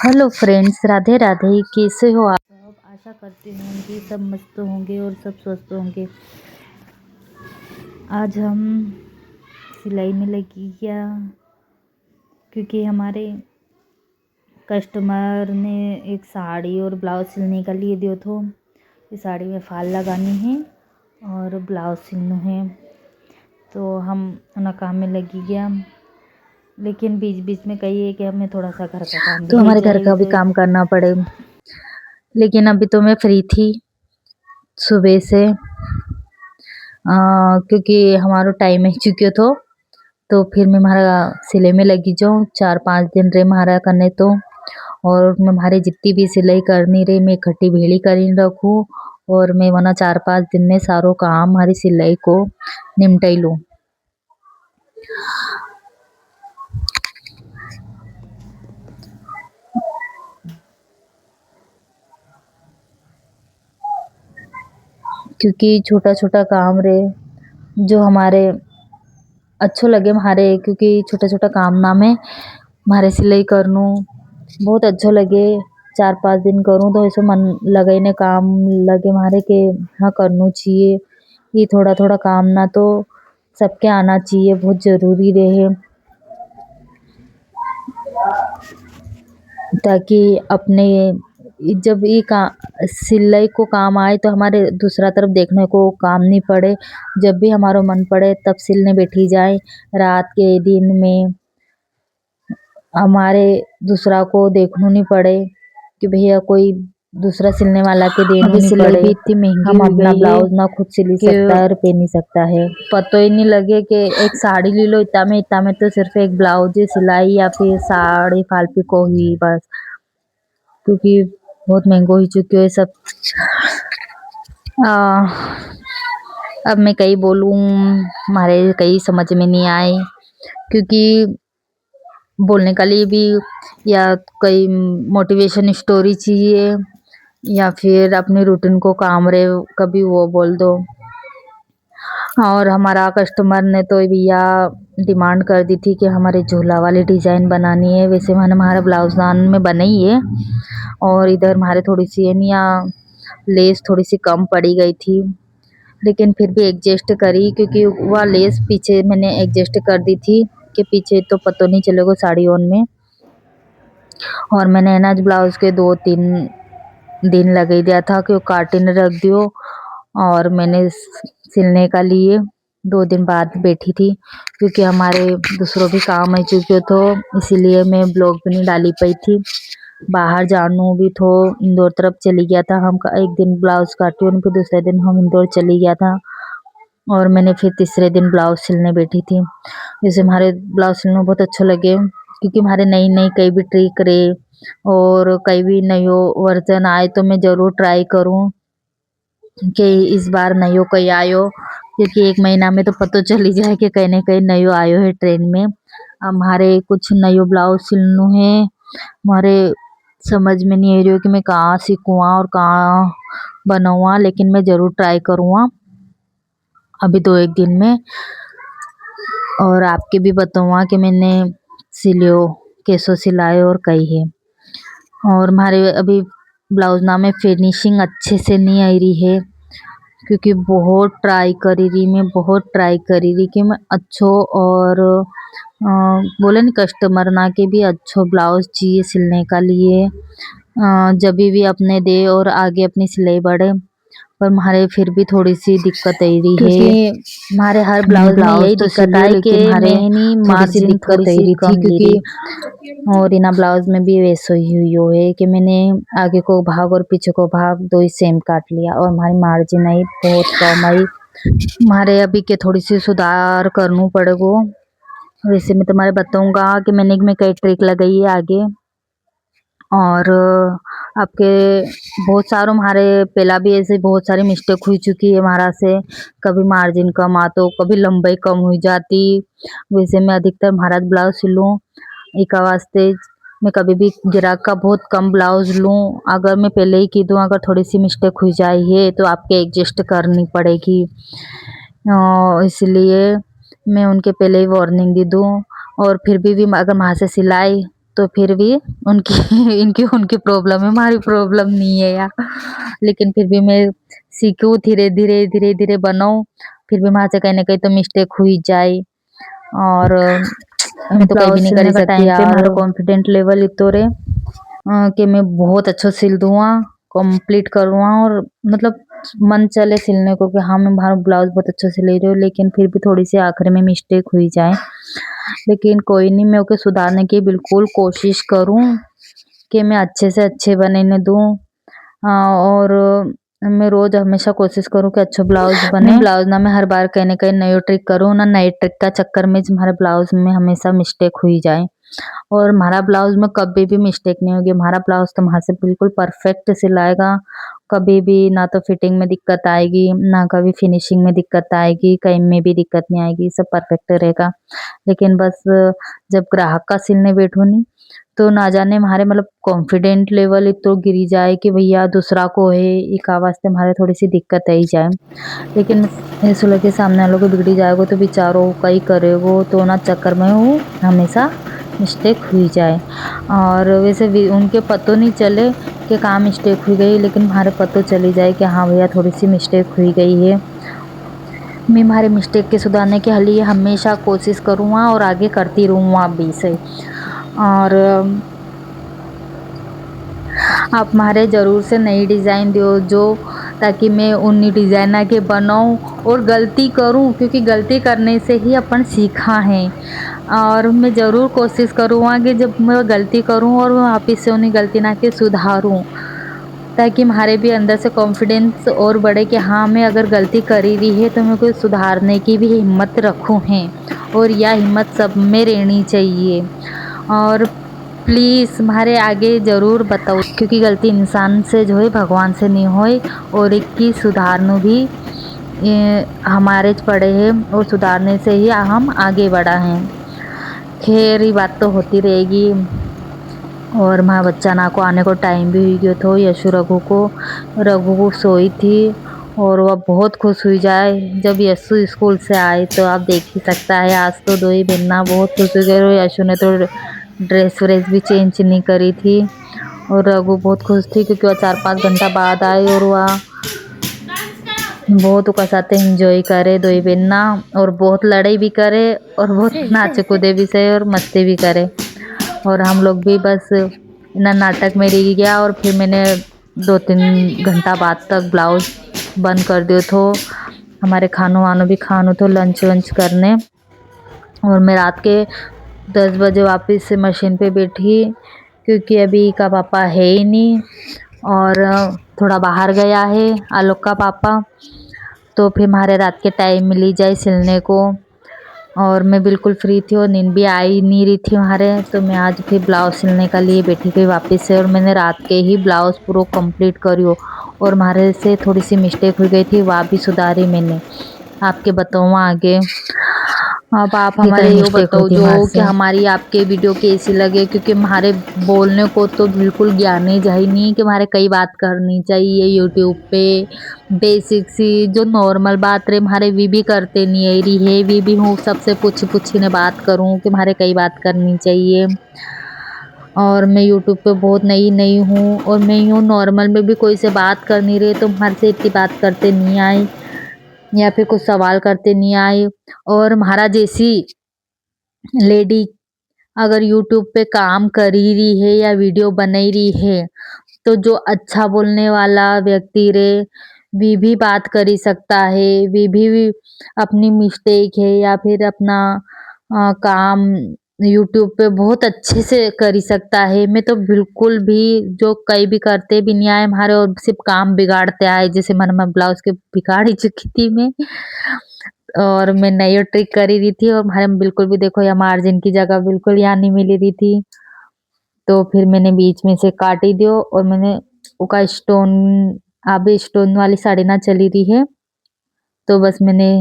Hello friends, Radhe Radhe. कैसे हो आप सब? आशा करती हूँ कि सब मस्त होंगे और सब स्वस्थ होंगे। आज हम सिलाई में लगी क्या, क्योंकि हमारे कस्टमर ने एक साड़ी और ब्लाउज सिलने का लिए दियो थो। इस साड़ी में फाल लगानी है और ब्लाउज सिलना है, तो हम उन काम में लगी गया। लेकिन बीच बीच में कहिए कि हमें थोड़ा सा घर का काम भी तो है हमारे घर का भी तो काम करना पड़े। लेकिन अभी तो मैं फ्री थी सुबह से, क्योंकि हमारा टाइम है चुके तो फिर मैं हमारा सिलाई में लगी जाऊँ। 4-5 दिन रहे हमारा करने तो, और मैं हमारे जितनी भी सिलाई करनी रही मैं इकट्ठी भेड़ी कर रखूँ, और मैं वरना 4-5 दिन में सारो काम हमारी सिलाई को निपटाई लूँ। क्योंकि छोटा छोटा काम रहे जो हमारे अच्छो लगे हमारे, क्योंकि छोटा छोटा काम ना में हमारे सिलाई करनू बहुत अच्छो लगे। 4-5 दिन करूँ तो ऐसे मन लगे ने काम लगे हमारे के हाँ करनू चाहिए। ये थोड़ा थोड़ा काम ना तो सबके आना चाहिए, बहुत जरूरी रहे, ताकि अपने जब ये का सिलाई को काम आए तो हमारे दूसरा तरफ देखने को काम नहीं पड़े। जब भी हमारा मन पड़े तब सिलने बैठी जाए। रात के दिन में हमारे दूसरा को देखना नहीं पड़े कि भैया कोई दूसरा सिलने वाला के देना अभी नहीं सिलाई पड़े। भी इतनी महंगी हम हुई अपना गई है ब्लाउज ना खुद सिल कि सकता है और पहन सकता है। पता ही नहीं लगे कि एक साड़ी ले लो इतना में तो सिर्फ एक ब्लाउज ही सिलाई या फिर साड़ी फाल पिको हुई बस, क्योंकि बहुत महंगो हो चुके है सब। अब मैं कई बोलूँ, हमारे कई समझ में नहीं आए, क्योंकि बोलने के लिए भी या कोई मोटिवेशन स्टोरी चाहिए या फिर अपने रूटीन को काम रहे कभी वो बोल दो। और हमारा कस्टमर ने तो भैया डिमांड कर दी थी कि हमारे झूला वाली डिजाइन बनानी है। वैसे मैंने हमारा ब्लाउज दान में बनाई है, और इधर हमारे थोड़ी सी लेस थोड़ी सी कम पड़ी गई थी, लेकिन फिर भी एडजस्ट करी, क्योंकि वह लेस पीछे मैंने एडजस्ट कर दी थी कि पीछे तो पता नहीं चलेगा साड़ी ओन में। और मैंने ना ब्लाउज के 2-3 दिन लगे दिया था कि वो काटिन रख दियो, और मैंने सिलने का लिए 2 दिन बाद बैठी थी, क्योंकि हमारे दूसरों भी काम है चुके तो इसीलिए मैं ब्लॉग भी नहीं डाली पाई थी। बाहर जानू भी तो इंदौर तरफ चली गया था हम, एक दिन ब्लाउज काटी और फिर दूसरे दिन हम इंदौर चली गया था, और मैंने फिर तीसरे दिन ब्लाउज सिलने बैठी थी। जैसे हमारे ब्लाउज सिलना बहुत अच्छा लगे, क्योंकि हमारे नई नई कई भी ट्रिक रहे और कई भी नयो वर्जन आए तो मैं जरूर ट्राई करूं कि इस बार नयो कहीं आयो, क्योंकि 1 महीना में तो पता चल ही जाए कि कहीं ना कहीं नयो आयो है ट्रेन में। हमारे कुछ नयो ब्लाउज सिलनू है, हमारे समझ में नहीं आ रही हो कि मैं कहाँ सीखूँ और कहाँ बनाऊँ, लेकिन मैं जरूर ट्राई करूँगा अभी 2-1 दिन में, और आपके भी बताऊँगा कि मैंने सिलियो कैसो सिलाए और कई है। और हमारे अभी ब्लाउज ना में फिनिशिंग अच्छे से नहीं आ रही है, क्योंकि बहुत ट्राई करी रही, मैं बहुत ट्राई करी रही कि मैं अच्छो और बोले न कस्टमर ना के भी अच्छो ब्लाउज चाहिए सिलने का लिए, जब भी अपने दे और आगे अपनी सिलाई बढ़े। पर हमारे फिर भी थोड़ी सी दिक्कत आ रही क्योंकि है। हमारे हर ब्लाउज में यही तो दिक्कत सिलियो आई कि लेकिन हमारे मैं नहीं थोड़ी सी मार्जिन दिक्कत थोड़ी आ सी रही थी, कम ले क्योंकि रही। और इना ब्लाउज में भी वैसे ही हुई हो है कि मैंने आगे को भाग और पीछे को भाग 2 ही सेम काट लिया, और हमारी मार्जिन आई बहुत कम आई। हमारे अभी के थोड़ी सी सुधार करनू पड़ेगो। वैसे मैं तुम्हारे बताऊंगा कि मैंने कई ट्रिक लगाई है आगे, और आपके बहुत सारों हमारे पहला भी ऐसे बहुत सारी मिस्टेक हुई चुकी है हमारा से, कभी मार्जिन कम आतो, कभी लंबाई कम हुई जाती। वैसे मैं अधिकतर महाराज ब्लाउज सिलूँ एक वास्ते मैं कभी भी ग्राहक का बहुत कम ब्लाउज लूँ। अगर मैं पहले ही की दूँ अगर थोड़ी सी मिस्टेक हुई जाए है तो आपके एडजस्ट करनी पड़ेगी, इसलिए मैं उनके पहले ही वार्निंग दे दूँ। और फिर भी अगर वहाँ से सिलाई तो फिर भी उनकी इनकी उनकी प्रॉब्लम है, हमारी प्रॉब्लम नहीं है यार। लेकिन फिर भी मैं सीखूँ धीरे-धीरे, धीरे-धीरे बनाऊँ, फिर भी वहाँ से कहीं न कहीं तो मिस्टेक हुई जाए और मैं तो कहीं भी ब्लाउज नहीं सिलने करी का सकती टाइम पे यार। हमारा कॉन्फिडेंट लेवल इतो रे कि मैं बहुत अच्छा सिल दूँगा, कंप्लीट करूँगा और मतलब मन चले सिलने को कि हाँ, मैं हमारा ब्लाउज़ बहुत अच्छा सिल रही हूँ, लेकिन फिर भी थोड़ी-सी आखिर में मिस्टेक हुई जाए। लेकिन कोई नहीं, मैं ओके सुधारने की बिल्कुल कोशिश करूँ कि मैं अच्छे से अच्छे बनाने दूँ। और मैं रोज़ हमेशा कोशिश करूँ कि अच्छा ब्लाउज़ बने। ब्लाउज़ ना मैं हर बार कहीं न कहीं नई ट्रिक करूँ, ना नई ट्रिक का चक्कर में हमारे ब्लाउज़ में हमेशा मिस्टेक हुई जाए। और हमारा ब्लाउज़ में कभी भी मिस्टेक नहीं होगी, हमारा ब्लाउज़ तो वहाँ से बिल्कुल परफेक्ट सिलाएगा, कभी भी ना तो फिटिंग में दिक्कत आएगी, ना कभी फिनिशिंग में दिक्कत आएगी, कहीं में भी दिक्कत नहीं आएगी, सब परफेक्ट रहेगा। लेकिन बस जब ग्राहक का सिलने बैठो नी, तो ना जाने हमारे मतलब कॉन्फिडेंट लेवल इतो गिरी जाए कि भैया दूसरा को है, एका वास्ते हमारे थोड़ी-सी दिक्कत आई जाए। लेकिन ऐसो लगे सामने वालों को बिगड़ी जाएगो तो बेचारो कई करेगो, तो ना चक्कर में वो हमेशा मिस्टेक हुई जाए। और वैसे भी उनके पतो नहीं चले कि कहाँ मिस्टेक हुई गई, लेकिन हमारे पतो चली जाए कि हाँ भैया थोड़ी-सी मिस्टेक हुई गई है। मैं हमारे मिस्टेक के सुधारने के लिए हमेशा कोशिश करूँगा और आगे करती रहूँगा अभी से। और आप हमारे ज़रूर से नई डिज़ाइन दो जो ताकि मैं उन्हीं डिज़ाइन आके बनाऊँ और गलती करूँ, क्योंकि गलती करने से ही अपन सीखा है। और मैं ज़रूर कोशिश करूँगा कि जब मैं गलती करूँ और वापिस से उन्हीं गलती ना के सुधारूँ, ताकि हमारे भी अंदर से कॉन्फिडेंस और बढ़े कि हाँ, मैं अगर गलती करी भी है तो मैं कोई सुधारने की भी हिम्मत रखूँ हैं और यह हिम्मत सब में रहनी चाहिए। और प्लीज़ म्हारे आगे ज़रूर बताओ, क्योंकि गलती इंसान से जो है भगवान से नहीं होए और एक की सुधारनु भी हमारे च पड़े हैं और सुधारने से ही हम आगे बढ़ा हैं। ख़ैर ये बात तो होती रहेगी। और माँ बच्चा ना को आने को टाइम भी हुई गयो थो, यशु रघु सोई थी और वह बहुत खुश हुई जाए जब यशु स्कूल से आए। तो आप देख ही सकता है आज तो दो ही बहना बहुत खुश हो गए और यशु ने तो ड्रेस व्रेस भी चेंज नहीं करी थी और रघु बहुत खुश थी क्योंकि वह 4-5 घंटा बाद आई और वह बहुत उका साथे एंजॉय करे दो ही बहना और बहुत लड़ाई भी करे और बहुत नाचे कूदे भी से और मस्ती भी करे। और हम लोग भी बस इतना नाटक में रह गया और फिर मैंने 2-3 घंटा बाद तक ब्लाउज़ बंद कर दियो थो। हमारे खानो वानो भी खानो तो लंच वंच करने और मैं रात के 10 बजे वापस से मशीन पे बैठी क्योंकि अभी का पापा है ही नहीं और थोड़ा बाहर गया है आलोक का पापा, तो फिर हमारे रात के टाइम मिली जाए सिलने को और मैं बिल्कुल फ्री थी और नींद भी आई नहीं रही थी हमारे। तो मैं आज फिर ब्लाउज़ सिलने के लिए बैठी गई वापस से और मैंने रात के ही ब्लाउज़ पूरा कंप्लीट करियो और हमारे से थोड़ी-सी मिस्टेक हो गई थी, वह भी सुधारी मैंने। आपके बताऊँ आगे। अब आप हमारे यो बताओ जो कि हमारी आपके वीडियो कैसी लगे, क्योंकि हमारे बोलने को तो बिल्कुल ज्ञान ही जा ही नहीं कि हमारे कई बात करनी चाहिए यूट्यूब पे बेसिक सी जो नॉर्मल बात रहे हमारे वी भी करते नहीं है रही है वी भी हूँ सबसे पूछी ने बात करूँ कि हमारे कई बात करनी चाहिए। और मैं यूट्यूब पे बहुत नई हूँ और मैं यूँ नॉर्मल में भी कोई से बात करनी रहे तो हमारे से इतनी बात करते नहीं आए या फिर कुछ सवाल करते नहीं आए। और हमारा जैसी लेडी अगर यूट्यूब पे काम कर ही रही है या वीडियो बना रही है तो जो अच्छा बोलने वाला व्यक्ति रे वी भी बात करी सकता है, वी भी अपनी मिस्टेक है या फिर अपना काम यूट्यूब पे बहुत अच्छे से करी सकता है। मैं तो बिल्कुल भी जो कहीं भी करते भी नहीं आए हमारे और सिर्फ काम बिगाड़ते आए, जैसे मैं ब्लाउज के बिगाड़ ही चुकी थी मैं और मैं नई ट्रिक करी रही थी और हमारे में बिल्कुल भी देखो या मार्जिन की जगह बिल्कुल यहाँ नहीं मिली रही थी। तो फिर मैंने बीच में से काट ही दियो और मैंने उका स्टोन अभी स्टोन वाली साड़ी ना चली रही है तो बस मैंने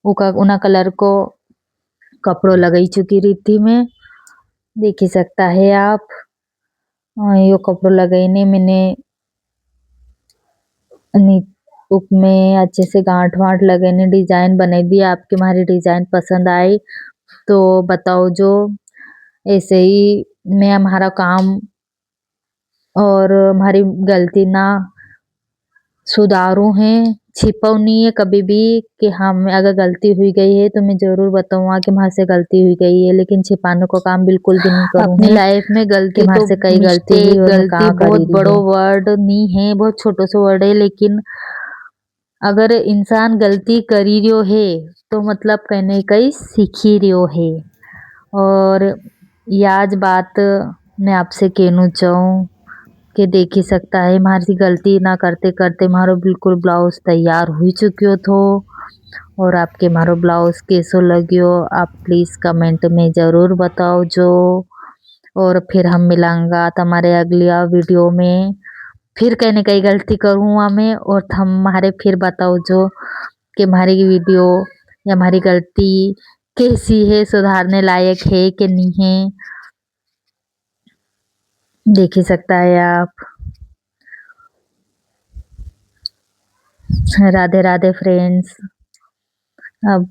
उका उना कलर को कपड़ों लगाई चुकी रही थी मैं, देख ही सकता है आप। यो कपड़ों लगाईने मैंने में अच्छे से गांठ वांठ लगाने डिजाइन बनाई दी। आपके हमारी डिजाइन पसंद आई तो बताओ जो ऐसे ही में हमारा काम और हमारी गलती ना सुधारूँ हैं, छिपाऊँ नहीं है कभी भी कि हाँ, मैं अगर गलती हुई गई है तो मैं ज़रूर बताऊँगा कि वहाँ से गलती हुई गई है, लेकिन छिपाने का काम बिल्कुल भी नहीं करूँ अपनी मैं लाइफ में कि गलती वहाँ तो से कहीं गलती हुई मिस्टेक और मैं गलती कहाँ बहुत करी रही बड़ो है। वर्ड नहीं है, बहुत छोटो सो वर्ड है, लेकिन अगर इंसान गलती करी रह्यो है तो मतलब कहीं न कहीं सीखी रह्यो है। और याज बात मैं आपसे कहना चाहूँ कि देख ही सकता है म्हारी गलती ना करते-करते म्हारो बिल्कुल ब्लाउज़ तैयार हुई चुक्यो थो। और आपके म्हारो ब्लाउज़ कैसो लाग्यो आप प्लीज़ कमेंट में ज़रूर बताओ। और फिर हम मिलांगा तुम्हारे अगली वीडियो में। फिर कहीं न कहीं गलती करूँगा मैं और तुम्हारे फिर बताओ जो कि हमारी वीडियो या हमारी गलती कैसी है, सुधारने लायक है कि नहीं है। देख ही सकता है आप। राधे राधे फ्रेंड्स। अब